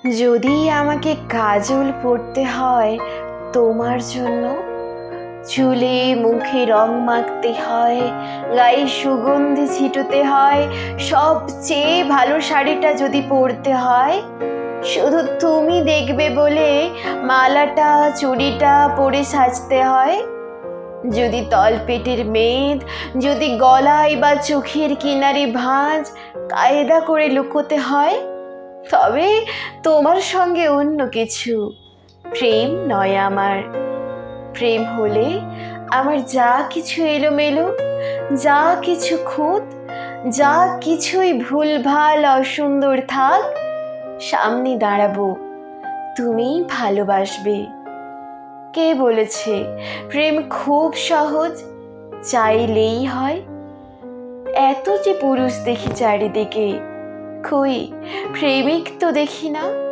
যদি আমাকে কাজল পরতে হয় তোমার জন্য, চুলে মুখে রং মাখতে হয়, গায়ে সুগন্ধি ছিটাতে হয়, সবচেয়ে ভালো শাড়িটা যদি পরতে হয়, শুধু তুমি দেখবে বলে মালাটা চুড়িটা পরে সাজতে হয়, যদি তলপেটের মেদ, যদি গলায় বা চোখের কিনারে ভাঁজ কায়দা করে লুকোতে হয়, তবে তোমার সঙ্গে অন্য কিছু, প্রেম নয় আমার। প্রেম হলে আমার যা কিছু এলোমেলো, যা কিছু খুঁত, যা কিছুই ভুলভাল অসুন্দর থাক, সামনে দাঁড়াবো, তুমিই ভালোবাসবে। কে বলেছে প্রেম খুব সহজ, চাইলেই হয়? এত যে পুরুষ দেখি চারিদিকে, কই প্রেমিক তো দেখি না।